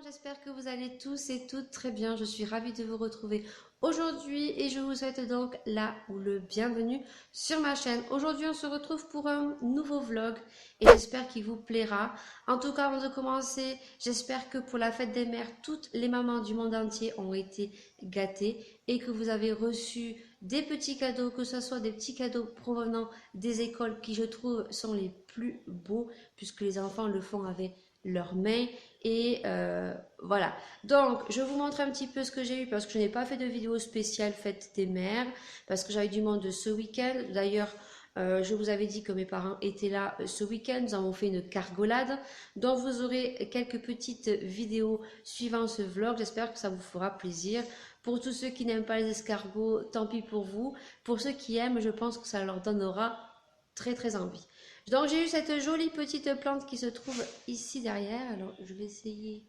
J'espère que vous allez tous et toutes très bien. Je suis ravie de vous retrouver aujourd'hui et je vous souhaite donc la ou le bienvenue sur ma chaîne. Aujourd'hui, on se retrouve pour un nouveau vlog et j'espère qu'il vous plaira. En tout cas, avant de commencer, j'espère que pour la fête des mères, toutes les mamans du monde entier ont été gâtées et que vous avez reçu des petits cadeaux, que ce soit des petits cadeaux provenant des écoles qui, je trouve, sont les plus beaux puisque les enfants le font avec leurs mains. Et voilà, donc je vous montre un petit peu ce que j'ai eu parce que je n'ai pas fait de vidéo spéciale fête des mères parce que j'avais du monde ce week-end. D'ailleurs, je vous avais dit que mes parents étaient là ce week-end. Nous avons fait une cargolade, donc vous aurez quelques petites vidéos suivant ce vlog. J'espère que ça vous fera plaisir. Pour tous ceux qui n'aiment pas les escargots, tant pis pour vous. Pour ceux qui aiment, je pense que ça leur donnera très envie. Donc j'ai eu cette jolie petite plante qui se trouve ici derrière. Alors je vais essayer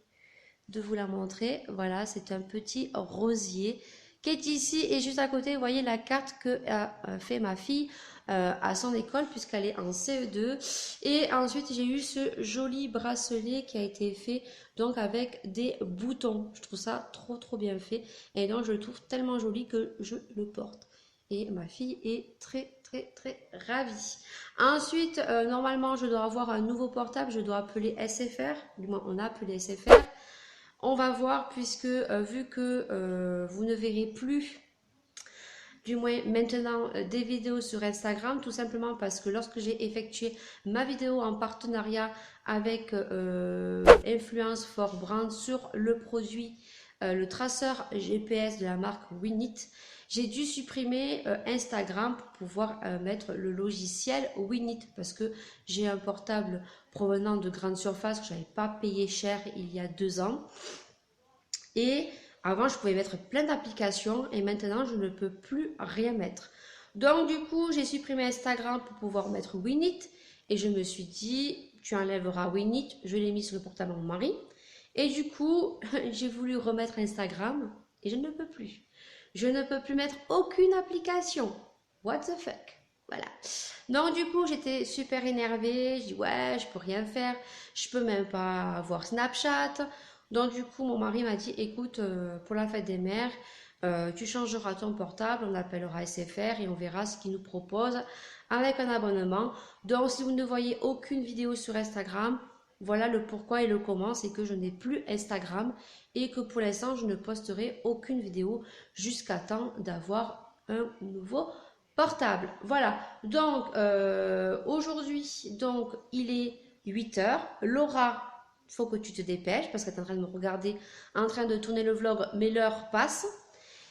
de vous la montrer. Voilà, c'est un petit rosier qui est ici et juste à côté, vous voyez la carte que a fait ma fille à son école puisqu'elle est en CE2. Et ensuite j'ai eu ce joli bracelet qui a été fait donc avec des boutons. Je trouve ça trop bien fait et donc je le trouve tellement joli que je le porte. Et ma fille est très ravie. Ensuite, normalement, je dois avoir un nouveau portable. Je dois appeler SFR. Du moins, on a appelé SFR. On va voir puisque vu que vous ne verrez plus, du moins maintenant, des vidéos sur Instagram, tout simplement parce que lorsque j'ai effectué ma vidéo en partenariat avec Influence for Brand sur le produit, le traceur GPS de la marque Winit, j'ai dû supprimer Instagram pour pouvoir mettre le logiciel Winit parce que j'ai un portable provenant de grande surface que je n'avais pas payé cher il y a 2 ans. Et avant, je pouvais mettre plein d'applications et maintenant, je ne peux plus rien mettre. Donc, du coup, j'ai supprimé Instagram pour pouvoir mettre Winit et je me suis dit, tu enlèveras Winit. Je l'ai mis sur le portable de mon mari. Et du coup, j'ai voulu remettre Instagram et je ne peux plus. Je ne peux plus mettre aucune application. What the fuck? Voilà. Donc du coup, j'étais super énervée. Je dis ouais, je peux rien faire. Je peux même pas avoir Snapchat. Donc du coup, mon mari m'a dit écoute, pour la fête des mères, tu changeras ton portable, on appellera SFR et on verra ce qu'ils nous proposent avec un abonnement. Donc si vous ne voyez aucune vidéo sur Instagram, voilà le pourquoi et le comment, c'est que je n'ai plus Instagram et que pour l'instant je ne posterai aucune vidéo jusqu'à temps d'avoir un nouveau portable. Voilà, donc aujourd'hui, donc il est 8 h. Laura, il faut que tu te dépêches parce qu'elle est en train de me regarder, en train de tourner le vlog, mais l'heure passe.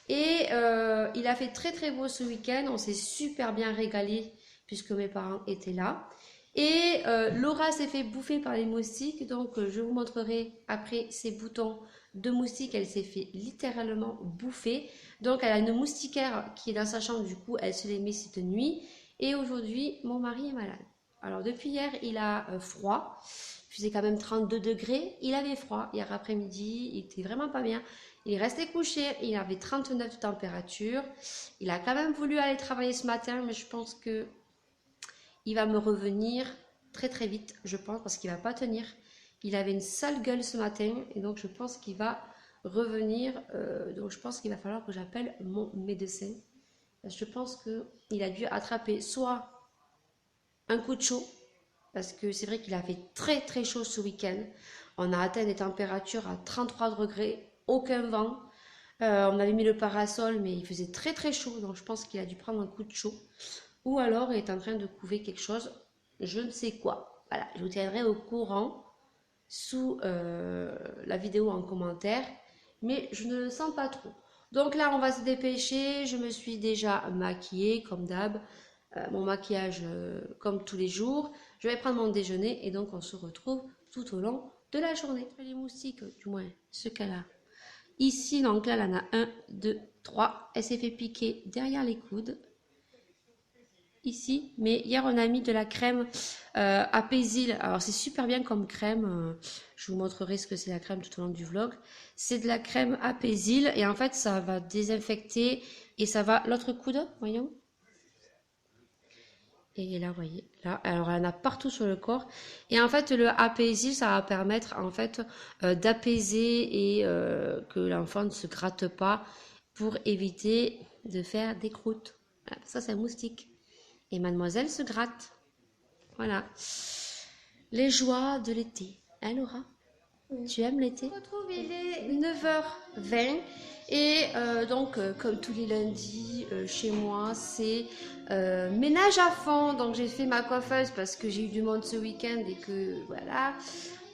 Et il a fait très beau ce week-end, on s'est super bien régalé puisque mes parents étaient là. Et Laura s'est fait bouffer par les moustiques, donc je vous montrerai après ces boutons de moustiques. Elle s'est fait littéralement bouffer. Donc elle a une moustiquaire qui est dans sa chambre, du coup elle se l'est mise cette nuit. Et aujourd'hui, mon mari est malade. Alors depuis hier, il a froid. Il faisait quand même 32 degrés. Il avait froid hier après-midi, il était vraiment pas bien. Il est resté couché, il avait 39 de température. Il a quand même voulu aller travailler ce matin, mais je pense que il va me revenir très vite, je pense, parce qu'il va pas tenir. Il avait une sale gueule ce matin, et donc je pense qu'il va revenir. Donc je pense qu'il va falloir que j'appelle mon médecin. Je pense qu'il a dû attraper soit un coup de chaud, parce que c'est vrai qu'il a fait très chaud ce week-end. On a atteint des températures à 33 degrés, aucun vent. On avait mis le parasol, mais il faisait très chaud, donc je pense qu'il a dû prendre un coup de chaud. Ou alors il est en train de couver quelque chose, je ne sais quoi. Voilà, je vous tiendrai au courant sous la vidéo en commentaire, mais je ne le sens pas trop. Donc là, on va se dépêcher. Je me suis déjà maquillée comme d'hab, mon maquillage comme tous les jours. Je vais prendre mon déjeuner et donc on se retrouve tout au long de la journée. Les moustiques, du moins ce qu'elle a. Ici, donc là, elle en a 1, 2, 3. Elle s'est fait piquer derrière les coudes. ici, mais hier on a mis de la crème Apaisil. Alors c'est super bien comme crème, je vous montrerai ce que c'est la crème tout au long du vlog. C'est de la crème Apaisil et en fait ça va désinfecter et ça va... L'autre coude, voyons. Et là, vous voyez, là, alors elle en a partout sur le corps. Et en fait, le apaisil, ça va permettre en fait d'apaiser et que l'enfant ne se gratte pas pour éviter de faire des croûtes. Voilà, ça, c'est un moustique. Et mademoiselle se gratte. Voilà. Les joies de l'été. Hein, Laura? Tu aimes l'été? On retrouve, il est 9h20. Et donc, comme tous les lundis, chez moi, c'est ménage à fond. Donc, j'ai fait ma coiffeuse parce que j'ai eu du monde ce week-end et que, voilà,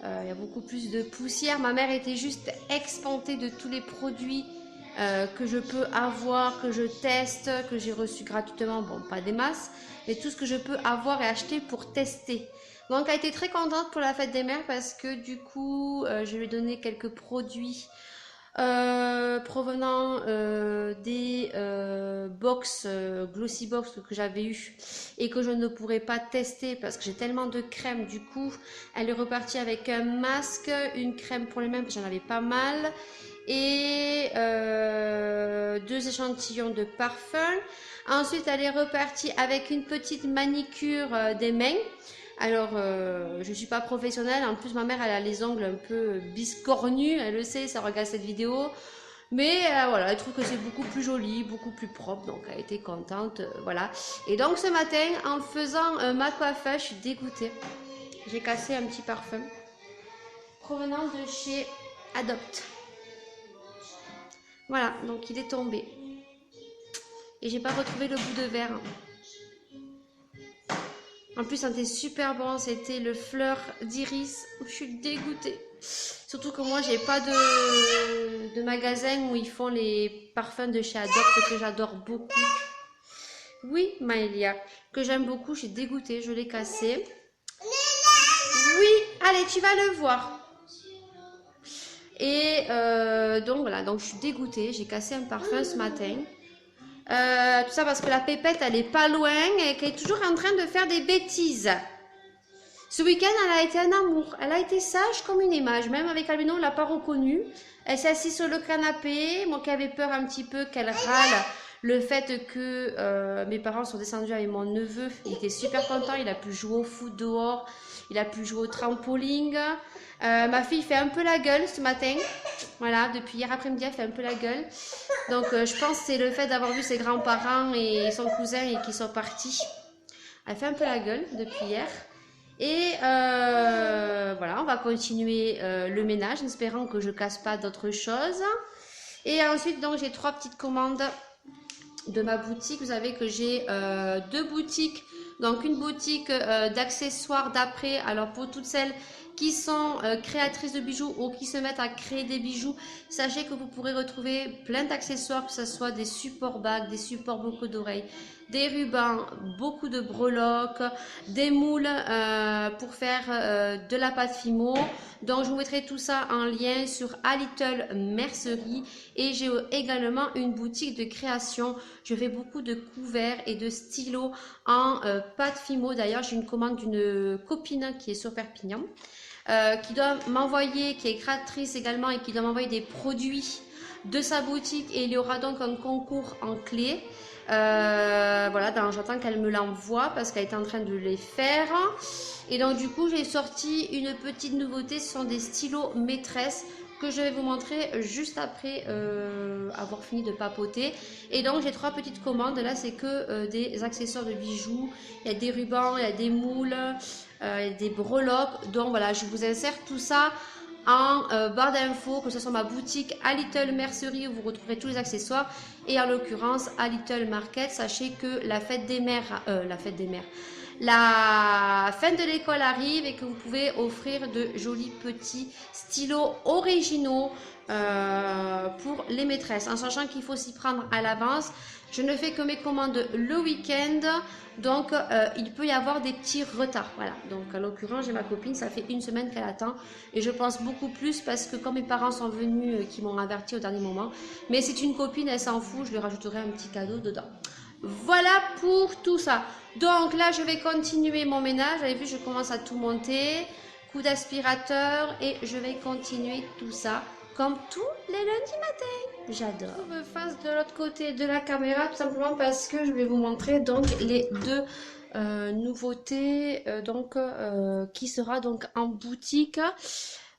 il y a beaucoup plus de poussière. Ma mère était juste expantée de tous les produits que je peux avoir, que je teste, que j'ai reçu gratuitement. Bon, pas des masses, mais tout ce que je peux avoir et acheter pour tester. Donc, elle a été très contente pour la fête des mères parce que, du coup, je lui ai donné quelques produits provenant des box glossy box que j'avais eu et que je ne pourrais pas tester parce que j'ai tellement de crème. Du coup elle est repartie avec un masque, une crème pour les mains parce que j'en avais pas mal et 2 échantillons de parfum. Ensuite elle est repartie avec une petite manicure des mains. Alors, je ne suis pas professionnelle. En plus, ma mère, elle a les ongles un peu biscornus. Elle le sait, ça regarde cette vidéo. Mais voilà, elle trouve que c'est beaucoup plus joli, beaucoup plus propre. Donc, elle était contente. Voilà. Et donc, ce matin, en faisant ma coiffure, je suis dégoûtée. J'ai cassé un petit parfum provenant de chez Adopt. Voilà, donc il est tombé. Et j'ai pas retrouvé le bout de verre. En plus, c'était super bon, c'était le fleur d'iris. Je suis dégoûtée. Surtout que moi, j'ai pas de magasin où ils font les parfums de chez Adopt que j'adore beaucoup. Oui, Maëlia, que j'aime beaucoup. Je suis dégoûtée, je l'ai cassé. Oui, allez, tu vas le voir. Et donc voilà, donc je suis dégoûtée. J'ai cassé un parfum ce matin. Tout ça parce que la pépette elle est pas loin et qu'elle est toujours en train de faire des bêtises. Ce week-end elle a été un amour, elle a été sage comme une image, même avec Albino on l'a pas reconnue. Elle s'est assise sur le canapé, moi qui avais peur un petit peu qu'elle râle le fait que mes parents sont descendus avec mon neveu. Il était super content, il a pu jouer au foot dehors, il a pu jouer au trampoline. Ma fille fait un peu la gueule ce matin. Voilà, depuis hier après-midi, elle fait un peu la gueule. Donc, je pense que c'est le fait d'avoir vu ses grands-parents et son cousin et qui sont partis. Elle fait un peu la gueule depuis hier. Et voilà, on va continuer le ménage en espérant que je casse pas d'autres choses. Et ensuite, donc, j'ai 3 petites commandes de ma boutique. Vous savez que j'ai 2 boutiques. Donc, une boutique d'accessoires d'après. Alors, pour toutes celles qui sont créatrices de bijoux ou qui se mettent à créer des bijoux, sachez que vous pourrez retrouver plein d'accessoires, que ce soit des supports bagues, des supports boucles d'oreilles, des rubans, beaucoup de breloques, des moules pour faire de la pâte fimo. Donc je vous mettrai tout ça en lien sur A Little Mercerie. Et j'ai également une boutique de création. Je fais beaucoup de couverts et de stylos en pâte fimo. D'ailleurs j'ai une commande d'une copine qui est sur Perpignan, qui doit m'envoyer, qui est créatrice également et qui doit m'envoyer des produits de sa boutique, et il y aura donc un concours en clé. Voilà, j'attends qu'elle me l'envoie parce qu'elle est en train de les faire. Et donc du coup j'ai sorti une petite nouveauté, ce sont des stylos maîtresses que je vais vous montrer juste après avoir fini de papoter. Et donc j'ai 3 petites commandes. Là c'est que des accessoires de bijoux, il y a des rubans, il y a des moules, des breloques. Donc voilà, je vous insère tout ça en barre d'infos, que ce soit ma boutique A Little Mercerie où vous retrouverez tous les accessoires, et en l'occurrence A Little Market. Sachez que la fête des mères, la fin de l'école arrive et que vous pouvez offrir de jolis petits stylos originaux pour les maîtresses, en sachant qu'il faut s'y prendre à l'avance. Je ne fais que mes commandes le week-end, donc il peut y avoir des petits retards. Voilà, donc en l'occurrence j'ai ma copine, ça fait 1 semaine qu'elle attend, et je pense beaucoup plus parce que quand mes parents sont venus, qui m'ont averti au dernier moment, mais c'est une copine, elle s'en fout, je lui rajouterai un petit cadeau dedans. Voilà pour tout ça. Donc là, je vais continuer mon ménage. Vous avez vu, je commence à tout monter. Coup d'aspirateur et je vais continuer tout ça comme tous les lundis matins. J'adore. Je me face de l'autre côté de la caméra tout simplement parce que je vais vous montrer donc les deux nouveautés qui sera donc en boutique.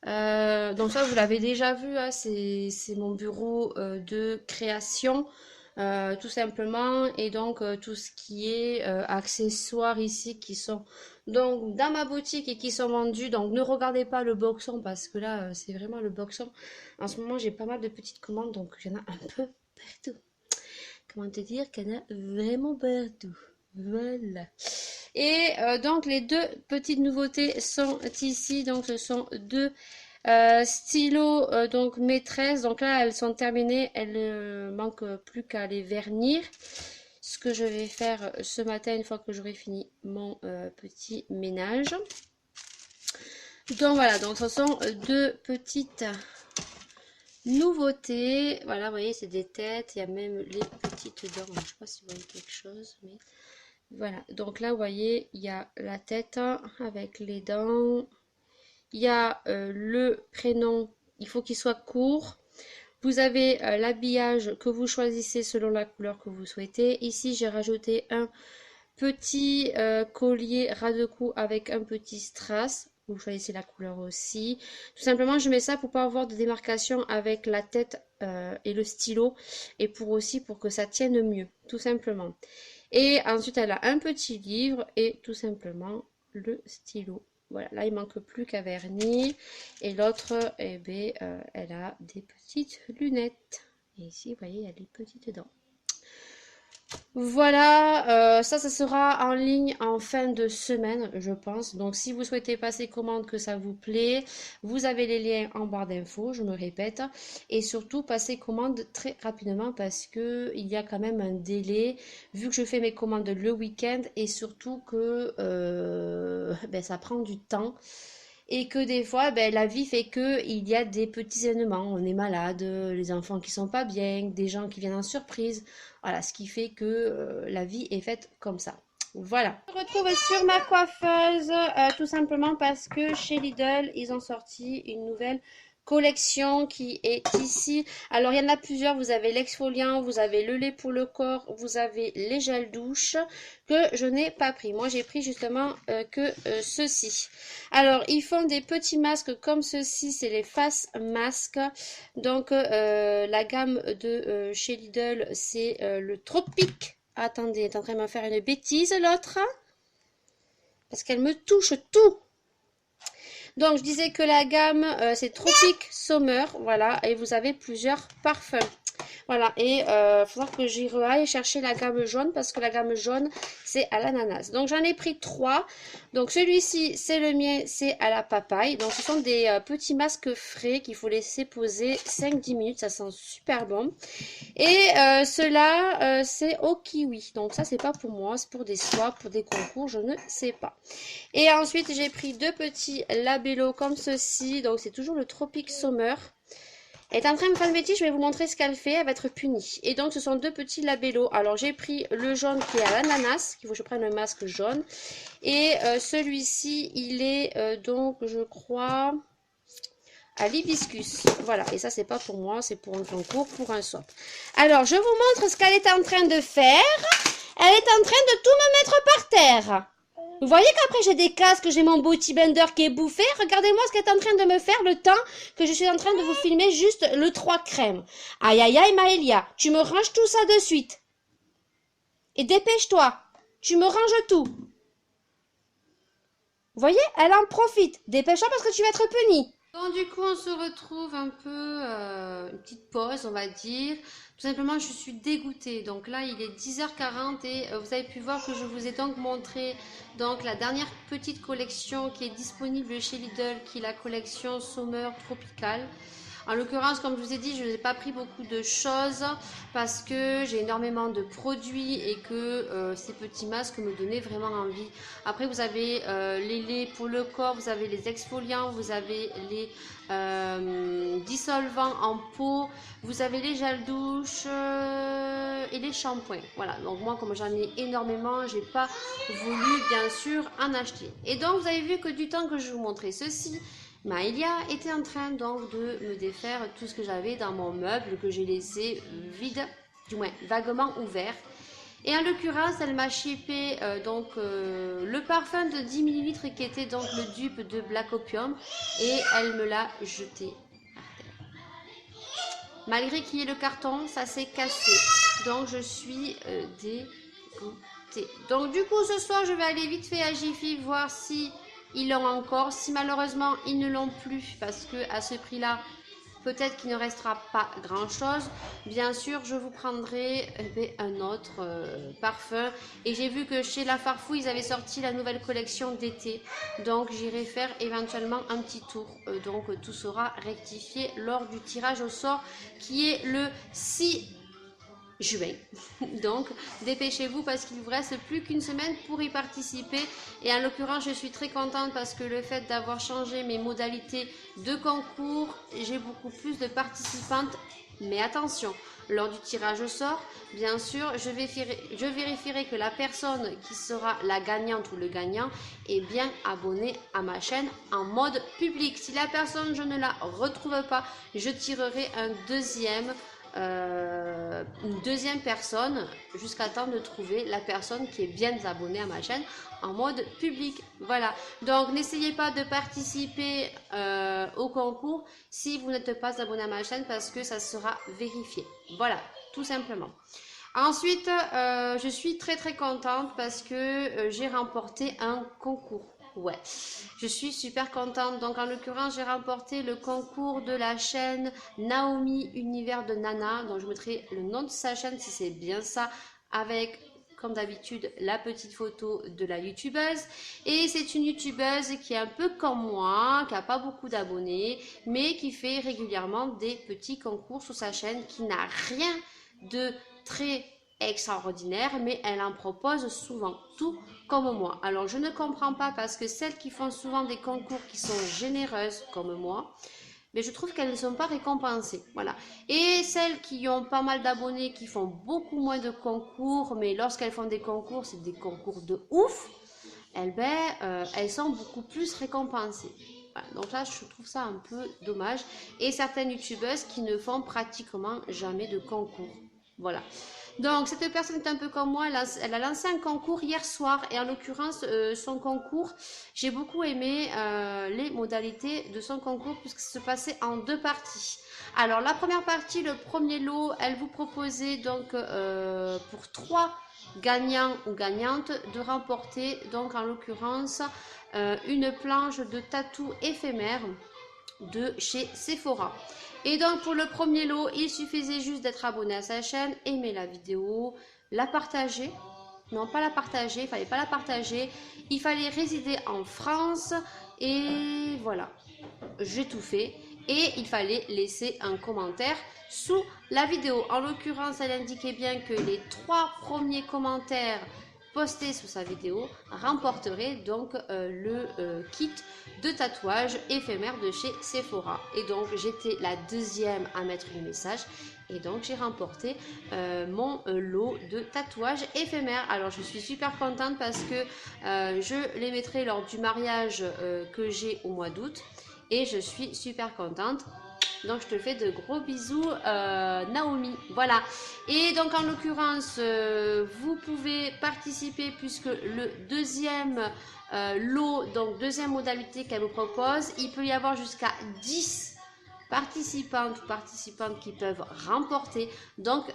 Donc ça vous l'avez déjà vu, hein, c'est mon bureau de création. Tout simplement, et donc tout ce qui est accessoires ici qui sont donc dans ma boutique et qui sont vendus. Donc ne regardez pas le boxon parce que là c'est vraiment le boxon. En ce moment j'ai pas mal de petites commandes, donc il y en a un peu partout. Comment te dire qu'il y en a vraiment partout. Voilà. Et donc les deux petites nouveautés sont ici. Donc ce sont deux stylos donc maîtresse. Donc là elles sont terminées, elles ne manquent plus qu'à les vernir. Ce que je vais faire ce matin une fois que j'aurai fini mon petit ménage. Donc voilà, donc ce sont deux petites nouveautés. Voilà, vous voyez, c'est des têtes, il y a même les petites dents. Je ne sais pas si vous voyez quelque chose, mais voilà. Donc là, vous voyez, il y a la tête avec les dents. Il y a le prénom, il faut qu'il soit court. Vous avez l'habillage que vous choisissez selon la couleur que vous souhaitez. Ici, j'ai rajouté un petit collier ras de cou avec un petit strass. Vous choisissez la couleur aussi. Tout simplement, je mets ça pour pas avoir de démarcation avec la tête et le stylo. Et pour que ça tienne mieux, tout simplement. Et ensuite, elle a un petit livre et tout simplement le stylo. Voilà, là, il manque plus qu'à vernir. Et l'autre, eh bien, elle a des petites lunettes. Et ici, vous voyez, il y a des petites dents. Voilà, ça sera en ligne en fin de semaine, je pense. Donc, si vous souhaitez passer commande, que ça vous plaît, vous avez les liens en barre d'infos, je me répète. Et surtout, passez commande très rapidement parce que il y a quand même un délai, vu que je fais mes commandes le week-end et surtout que ça prend du temps. Et que des fois, la vie fait que il y a des petits événements. On est malade, les enfants qui sont pas bien, des gens qui viennent en surprise. Voilà, ce qui fait que la vie est faite comme ça. Voilà. Je me retrouve sur ma coiffeuse, tout simplement parce que chez Lidl, ils ont sorti une nouvelle collection qui est ici. Alors, il y en a plusieurs. Vous avez l'exfoliant, vous avez le lait pour le corps, vous avez les gels douche que je n'ai pas pris. Moi, j'ai pris justement que ceci. Alors, ils font des petits masques comme ceci. C'est les face masques. Donc, la gamme de chez Lidl, c'est le Tropique. Attendez, elle est en train de me faire une bêtise, l'autre. Parce qu'elle me touche tout. Donc, je disais que la gamme, c'est Tropic Summer. Voilà, et vous avez plusieurs parfums. Voilà, et il faudra que j'y aille chercher la gamme jaune parce que la gamme jaune, c'est à l'ananas. Donc, j'en ai pris 3. Donc, celui-ci, c'est le mien, c'est à la papaye. Donc, ce sont des petits masques frais qu'il faut laisser poser 5-10 minutes. Ça sent super bon. Et ceux-là, c'est au kiwi. Donc, ça, c'est pas pour moi. C'est pour des soies, pour des concours, je ne sais pas. Et ensuite, j'ai pris deux petits labellos comme ceci. Donc, c'est toujours le Tropic Summer. Elle est en train de faire une bêtise, je vais vous montrer ce qu'elle fait, elle va être punie. Et donc ce sont deux petits labellos. Alors j'ai pris le jaune qui est à l'ananas, qu'il faut que je prenne un masque jaune. Et celui-ci, il est donc, je crois, à l'hibiscus. Voilà, et ça c'est pas pour moi, c'est pour un concours, pour un swap. Alors je vous montre ce qu'elle est en train de faire. Elle est en train de tout me mettre par terre. Vous voyez qu'après j'ai des casques, j'ai mon Beauty Blender qui est bouffé. Regardez-moi ce qu'elle est en train de me faire le temps que je suis en train de vous filmer juste le 3 crème. Aïe aïe aïe Maëlia, tu me ranges tout ça de suite. Et dépêche-toi, tu me ranges tout. Vous voyez, elle en profite. Dépêche-toi parce que tu vas être punie. Donc du coup on se retrouve un peu, une petite pause on va dire. Tout simplement je suis dégoûtée. Donc là il est 10h40 et vous avez pu voir que je vous ai donc montré donc la dernière petite collection qui est disponible chez Lidl, qui est la collection Summer Tropical. En l'occurrence, comme je vous ai dit, je n'ai pas pris beaucoup de choses parce que j'ai énormément de produits et que ces petits masques me donnaient vraiment envie. Après, vous avez les laits pour le corps, vous avez les exfoliants, vous avez les dissolvants en peau, vous avez les gels douche et les shampoings. Voilà, donc moi, comme j'en ai énormément, j'ai pas voulu bien sûr en acheter. Et donc, vous avez vu que du temps que je vous montrais ceci, Maëlia était en train donc de me défaire tout ce que j'avais dans mon meuble que j'ai laissé vide, du moins vaguement ouvert. Et en l'occurrence, elle m'a shippé le parfum de 10 millilitres qui était donc le dupe de Black Opium et elle me l'a jeté. Malgré qu'il y ait le carton, ça s'est cassé. Donc je suis dégoûtée. Donc du coup ce soir je vais aller vite fait à Jiffy voir si ils l'ont encore. Si malheureusement ils ne l'ont plus parce que à ce prix-là, peut-être qu'il ne restera pas grand-chose. Bien sûr, je vous prendrai un autre parfum. Et j'ai vu que chez La Farfouille, ils avaient sorti la nouvelle collection d'été. Donc, j'irai faire éventuellement un petit tour. Donc, tout sera rectifié lors du tirage au sort qui est le 6 juin. Donc, dépêchez-vous parce qu'il ne vous reste plus qu'une semaine pour y participer. Et en l'occurrence, je suis très contente parce que le fait d'avoir changé mes modalités de concours, j'ai beaucoup plus de participantes. Mais attention, lors du tirage au sort, bien sûr, je vérifierai que la personne qui sera la gagnante ou le gagnant est bien abonnée à ma chaîne en mode public. Si la personne, je ne la retrouve pas, je tirerai une deuxième personne jusqu'à temps de trouver la personne qui est bien abonnée à ma chaîne en mode public. Voilà, donc n'essayez pas de participer au concours si vous n'êtes pas abonné à ma chaîne parce que ça sera vérifié. Voilà, tout simplement. Ensuite, je suis très très contente parce que j'ai remporté un concours. Ouais, je suis super contente. Donc en l'occurrence, j'ai remporté le concours de la chaîne Naomi Univers de Nana. Donc je mettrai le nom de sa chaîne si c'est bien ça, avec comme d'habitude la petite photo de la youtubeuse. Et c'est une youtubeuse qui est un peu comme moi, qui n'a pas beaucoup d'abonnés, mais qui fait régulièrement des petits concours sur sa chaîne, qui n'a rien de très extraordinaire, mais elle en propose souvent, tout comme moi. Alors je ne comprends pas parce que celles qui font souvent des concours qui sont généreuses comme moi, mais je trouve qu'elles ne sont pas récompensées. Voilà. Et celles qui ont pas mal d'abonnés, qui font beaucoup moins de concours, mais lorsqu'elles font des concours, c'est des concours de ouf, elles sont beaucoup plus récompensées. Voilà. Donc là, je trouve ça un peu dommage. Et certaines youtubeuses qui ne font pratiquement jamais de concours. Voilà. Donc, cette personne est un peu comme moi, elle a lancé un concours hier soir et en l'occurrence, son concours, j'ai beaucoup aimé les modalités de son concours puisque ça se passait en deux parties. Alors, la première partie, le premier lot, elle vous proposait donc pour 3 gagnants ou gagnantes de remporter donc en l'occurrence une planche de tatou éphémère de chez Sephora. Et donc pour le premier lot, il suffisait juste d'être abonné à sa chaîne, aimer la vidéo, la partager. Non, pas la partager, il fallait pas la partager. Il fallait résider en France et voilà, j'ai tout fait. Et il fallait laisser un commentaire sous la vidéo. En l'occurrence, elle indiquait bien que les 3 premiers commentaires posté sous sa vidéo remporterait donc le kit de tatouage éphémère de chez Sephora. Et donc j'étais la deuxième à mettre le message et donc j'ai remporté mon lot de tatouages éphémères. Alors je suis super contente parce que je les mettrai lors du mariage que j'ai au mois d'août et je suis super contente. Donc je te fais de gros bisous Naomi. Voilà. Et donc en l'occurrence, vous pouvez participer puisque le deuxième lot, donc deuxième modalité qu'elle vous propose, il peut y avoir jusqu'à 10 participantes ou participantes qui peuvent remporter donc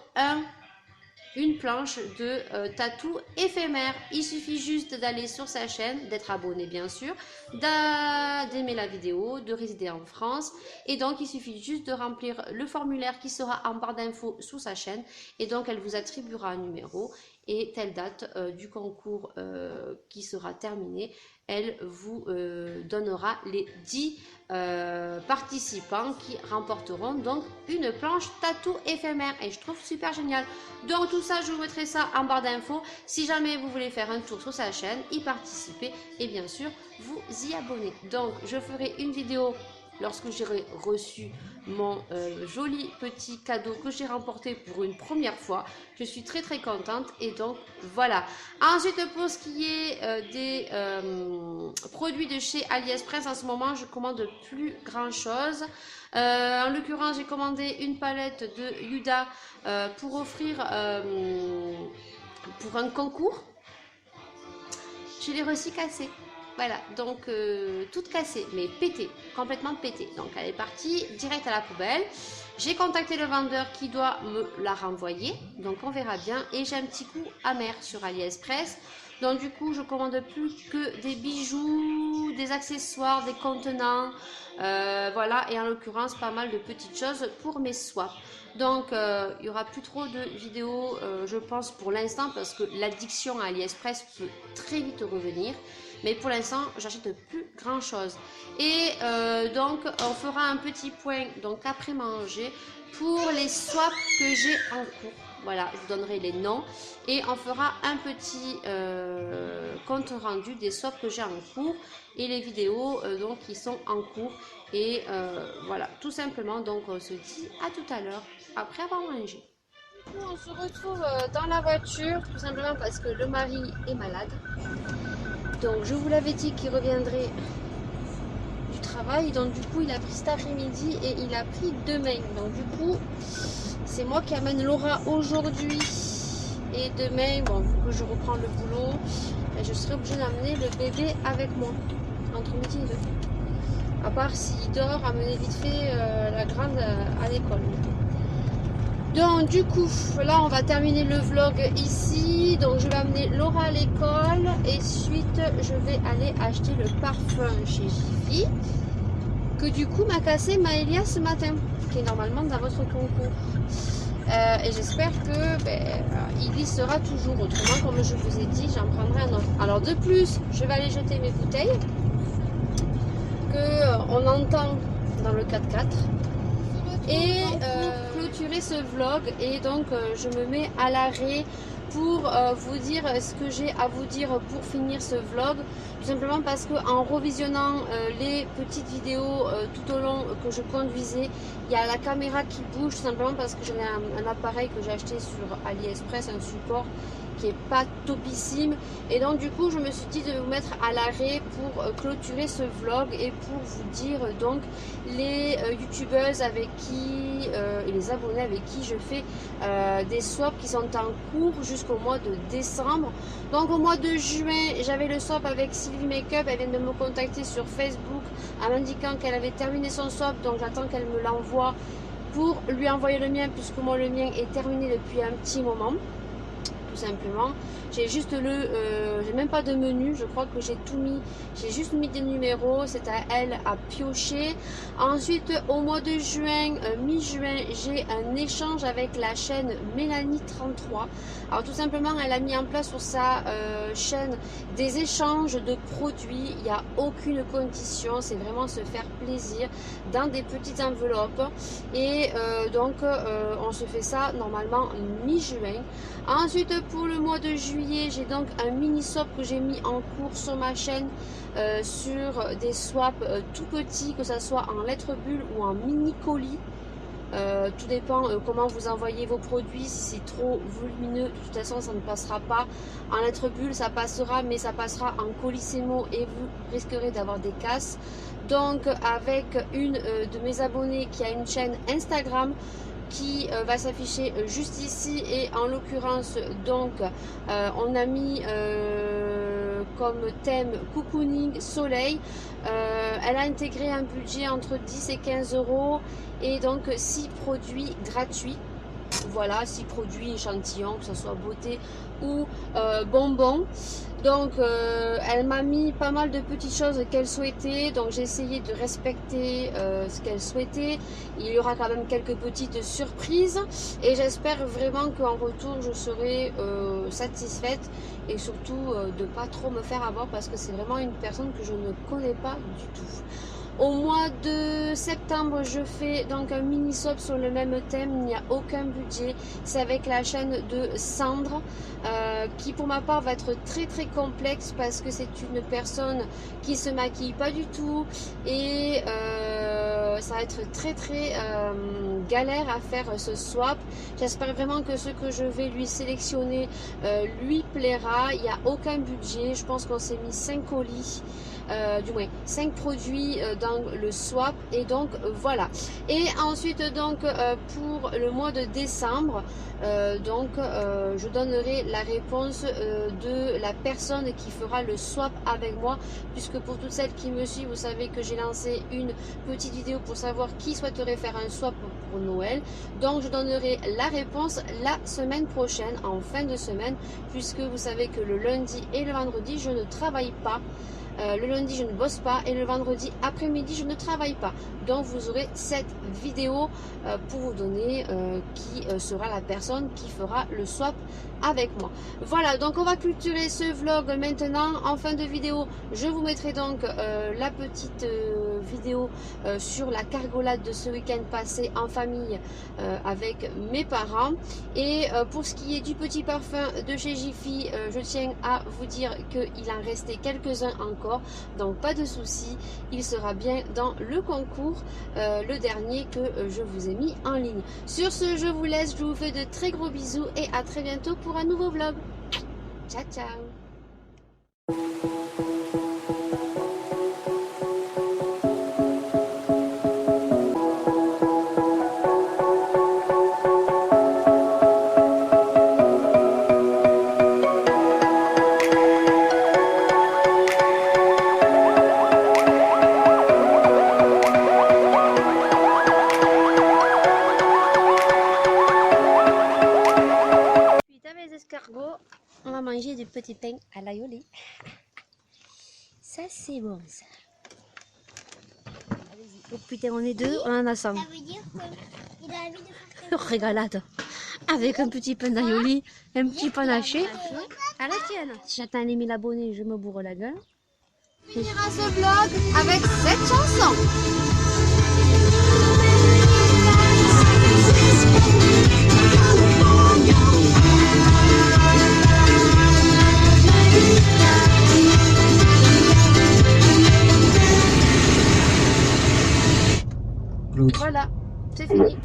une planche de tatou éphémère. Il suffit juste d'aller sur sa chaîne, d'être abonné bien sûr, d'aimer la vidéo, de résider en France et donc il suffit juste de remplir le formulaire qui sera en barre d'infos sous sa chaîne et donc elle vous attribuera un numéro et telle date du concours qui sera terminé, elle vous donnera les 10 participants qui remporteront donc une planche tatou éphémère et je trouve super génial. Donc tout ça, je vous mettrai ça en barre d'infos si jamais vous voulez faire un tour sur sa chaîne, y participer et bien sûr vous y abonner. Donc je ferai une vidéo lorsque j'aurai reçu mon joli petit cadeau que j'ai remporté pour une première fois. Je suis très contente et donc voilà. Ensuite, pour ce qui est des produits de chez AliExpress, en ce moment je commande plus grand chose. En l'occurrence, j'ai commandé une palette de Yuda pour offrir pour un concours. Je l'ai reçu cassée. Voilà, donc toute cassée, mais pétée, complètement pétée. Donc elle est partie direct à la poubelle. J'ai contacté le vendeur qui doit me la renvoyer, donc on verra bien. Et j'ai un petit coup amer sur AliExpress. Donc du coup, je commande plus que des bijoux, des accessoires, des contenants, voilà. Et en l'occurrence, pas mal de petites choses pour mes swaps. Donc il n'y aura plus trop de vidéos, je pense, pour l'instant, parce que l'addiction à AliExpress peut très vite revenir. Mais pour l'instant, j'achète plus grand chose. Et donc, on fera un petit point donc après manger pour les swaps que j'ai en cours. Voilà, je vous donnerai les noms et on fera un petit compte rendu des swaps que j'ai en cours et les vidéos donc qui sont en cours. Et voilà, tout simplement. Donc, on se dit à tout à l'heure après avoir mangé. On se retrouve dans la voiture, tout simplement parce que le mari est malade. Donc je vous l'avais dit qu'il reviendrait du travail, donc du coup il a pris cet après-midi et il a pris demain. Donc du coup c'est moi qui amène Laura aujourd'hui et demain, bon, vu que je reprends le boulot, je serai obligée d'amener le bébé avec moi entre midi et deux. À part s'il dort, amener vite fait la grande à l'école. Donc du coup, là on va terminer le vlog ici. Donc je vais amener Laura à l'école et suite je vais aller acheter le parfum chez Jiffy que du coup m'a cassé Maëlia ce matin, qui est normalement dans votre concours. Et j'espère que il y sera toujours. Autrement, comme je vous ai dit, j'en prendrai un autre. Alors de plus, je vais aller jeter mes bouteilles que on entend dans le 4x4. Et clôturer ce vlog et donc je me mets à l'arrêt pour vous dire ce que j'ai à vous dire pour finir ce vlog, tout simplement parce que en revisionnant les petites vidéos tout au long que je conduisais, il y a la caméra qui bouge, tout simplement parce que j'avais un appareil que j'ai acheté sur AliExpress, un support qui est pas topissime, et donc du coup je me suis dit de vous mettre à l'arrêt pour clôturer ce vlog et pour vous dire donc les youtubeuses avec qui et les abonnés avec qui je fais des swaps qui sont en cours jusqu'au mois de décembre. Donc au mois de juin j'avais le swap avec Sylvie Makeup, elle vient de me contacter sur Facebook en m'indiquant qu'elle avait terminé son swap, donc j'attends qu'elle me l'envoie pour lui envoyer le mien, puisque moi le mien est terminé depuis un petit moment. Tout simplement, j'ai juste j'ai même pas de menu, je crois que j'ai tout mis, j'ai juste mis des numéros, c'est à elle à piocher. Ensuite au mois de juin, mi-juin, j'ai un échange avec la chaîne Mélanie 33. Alors tout simplement, elle a mis en place sur sa chaîne des échanges de produits, il n'y a aucune condition, c'est vraiment se faire plaisir dans des petites enveloppes. Et donc on se fait ça normalement mi-juin. Ensuite pour le mois de juillet, j'ai donc un mini swap que j'ai mis en cours sur ma chaîne sur des swaps tout petits, que ce soit en lettres bulles ou en mini colis. Tout dépend comment vous envoyez vos produits. Si c'est trop volumineux, de toute façon ça ne passera pas en lettres bulles, ça passera, mais ça passera en colissimo et vous risquerez d'avoir des casses. Donc avec une de mes abonnées qui a une chaîne Instagram qui va s'afficher juste ici, et en l'occurrence donc on a mis comme thème cocooning soleil. Elle a intégré un budget entre 10 et 15 euros et donc 6 produits gratuits. Voilà, 6 produits échantillons, que ce soit beauté ou bonbons. Donc elle m'a mis pas mal de petites choses qu'elle souhaitait, donc j'ai essayé de respecter ce qu'elle souhaitait. Il y aura quand même quelques petites surprises et j'espère vraiment qu'en retour je serai satisfaite, et surtout de pas trop me faire avoir, parce que c'est vraiment une personne que je ne connais pas du tout. Au mois de septembre, je fais donc un mini swap sur le même thème. Il n'y a aucun budget. C'est avec la chaîne de Sandre, qui pour ma part va être très très complexe parce que c'est une personne qui se maquille pas du tout et ça va être très très galère à faire ce swap. J'espère vraiment que ce que je vais lui sélectionner lui plaira. Il n'y a aucun budget. Je pense qu'on s'est mis 5 colis. Du moins 5 produits dans le swap et donc voilà. Et ensuite donc pour le mois de décembre je donnerai la réponse de la personne qui fera le swap avec moi, puisque pour toutes celles qui me suivent, vous savez que j'ai lancé une petite vidéo pour savoir qui souhaiterait faire un swap pour Noël. Donc je donnerai la réponse la semaine prochaine, en fin de semaine, puisque vous savez que le lundi et le vendredi je ne travaille pas. Le lundi je ne bosse pas et le vendredi après-midi je ne travaille pas. Donc vous aurez cette vidéo pour vous donner qui sera la personne qui fera le swap avec moi. Voilà, donc on va clôturer ce vlog maintenant. En fin de vidéo, je vous mettrai donc la petite vidéo sur la cargolade de ce week-end passé en famille avec mes parents. Et pour ce qui est du petit parfum de chez Jiffy, je tiens à vous dire qu'il en restait quelques-uns encore, donc pas de souci, il sera bien dans le concours, le dernier que je vous ai mis en ligne. Sur ce, je vous laisse, je vous fais de très gros bisous et à très bientôt pour un nouveau vlog. Ciao ciao. On va manger du petit pain à l'aïoli. Ça c'est bon ça. Oh putain, on est deux, on en a 100. Ça veut dire qu'il a envie de faire Régalade. Avec un petit pain d'aïoli, un petit panaché. À la tienne. Si j'atteins les 1000 abonnés, je me bourre la gueule. On finira ce vlog avec cette chanson. Voilà, c'est fini.